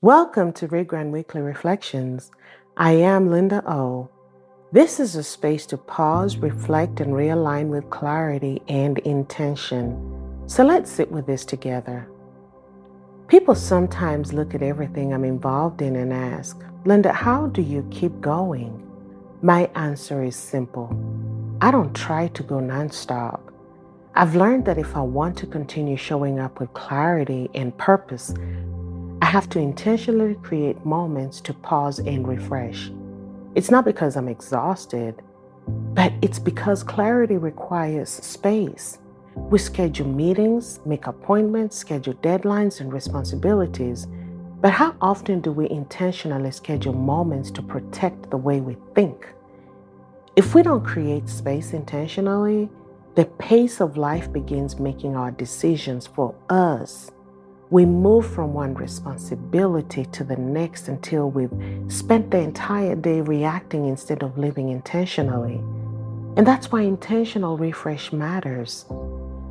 Welcome to ReGRIND Weekly Reflections. I am Linda O. This is a space to pause, reflect, and realign with clarity and intention. So let's sit with this together. People sometimes look at everything I'm involved in and ask, Linda, how do you keep going? My answer is simple. I don't try to go nonstop. I've learned that if I want to continue showing up with clarity and purpose, I have to intentionally create moments to pause and refresh. It's not because I'm exhausted, but it's because clarity requires space. We schedule meetings, make appointments, schedule deadlines and responsibilities, but how often do we intentionally schedule moments to protect the way we think? If we don't create space intentionally, the pace of life begins making our decisions for us. We move from one responsibility to the next until we've spent the entire day reacting instead of living intentionally. And that's why intentional refresh matters.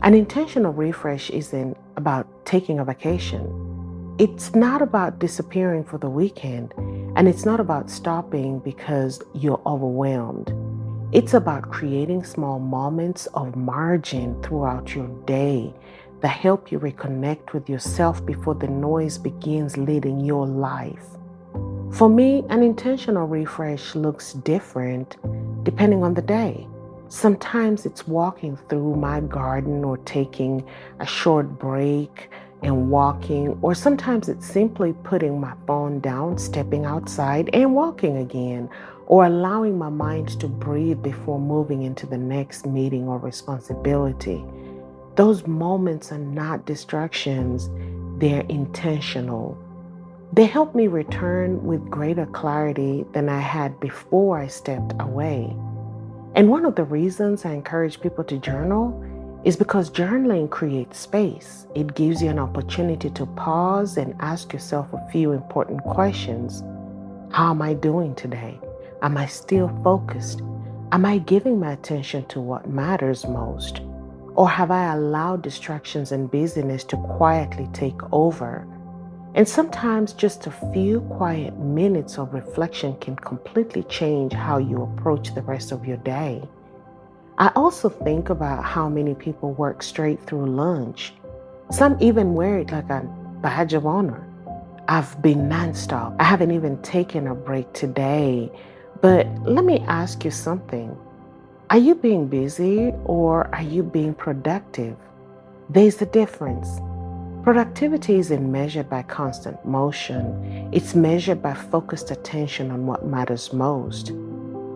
An intentional refresh isn't about taking a vacation. It's not about disappearing for the weekend, and it's not about stopping because you're overwhelmed. It's about creating small moments of margin throughout your day that help you reconnect with yourself before the noise begins leading your life. For me, an intentional refresh looks different depending on the day. Sometimes it's walking through my garden or taking a short break and walking, or sometimes it's simply putting my phone down, stepping outside and walking again, or allowing my mind to breathe before moving into the next meeting or responsibility. Those moments are not distractions, they're intentional. They help me return with greater clarity than I had before I stepped away. And one of the reasons I encourage people to journal is because journaling creates space. It gives you an opportunity to pause and ask yourself a few important questions. How am I doing today? Am I still focused? Am I giving my attention to what matters most? Or have I allowed distractions and busyness to quietly take over? And sometimes just a few quiet minutes of reflection can completely change how you approach the rest of your day. I also think about how many people work straight through lunch. Some even wear it like a badge of honor. I've been nonstop. I haven't even taken a break today. But let me ask you something. Are you being busy or are you being productive? There's a difference. Productivity isn't measured by constant motion. It's measured by focused attention on what matters most.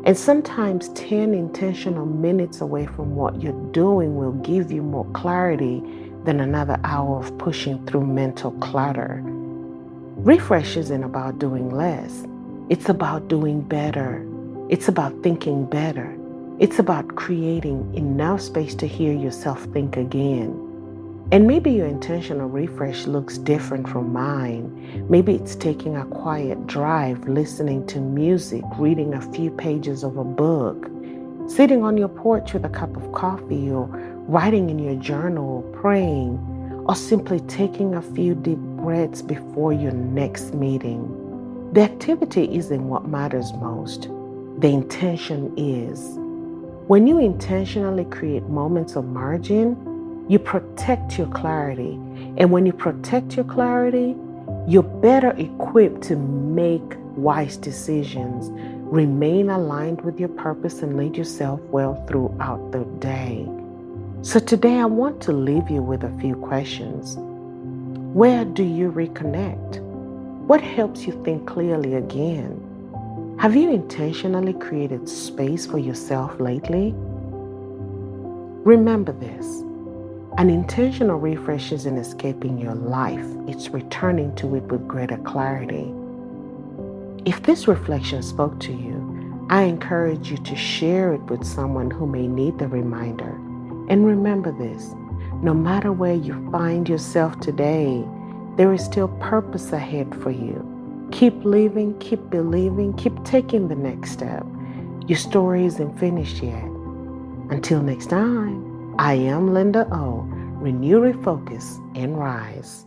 And sometimes 10 intentional minutes away from what you're doing will give you more clarity than another hour of pushing through mental clutter. Refresh isn't about doing less. It's about doing better. It's about thinking better. It's about creating enough space to hear yourself think again. And maybe your intentional refresh looks different from mine. Maybe it's taking a quiet drive, listening to music, reading a few pages of a book, sitting on your porch with a cup of coffee, or writing in your journal, praying, or simply taking a few deep breaths before your next meeting. The activity isn't what matters most. The intention is. When you intentionally create moments of margin, you protect your clarity. And when you protect your clarity, you're better equipped to make wise decisions, remain aligned with your purpose, and lead yourself well throughout the day. So today I want to leave you with a few questions. Where do you reconnect? What helps you think clearly again? Have you intentionally created space for yourself lately? Remember this. An intentional refresh isn't escaping your life. It's returning to it with greater clarity. If this reflection spoke to you, I encourage you to share it with someone who may need the reminder. And remember this, no matter where you find yourself today, there is still purpose ahead for you. Keep living, keep believing, keep taking the next step. Your story isn't finished yet. Until next time, I am Linda O. Renew, refocus, and rise.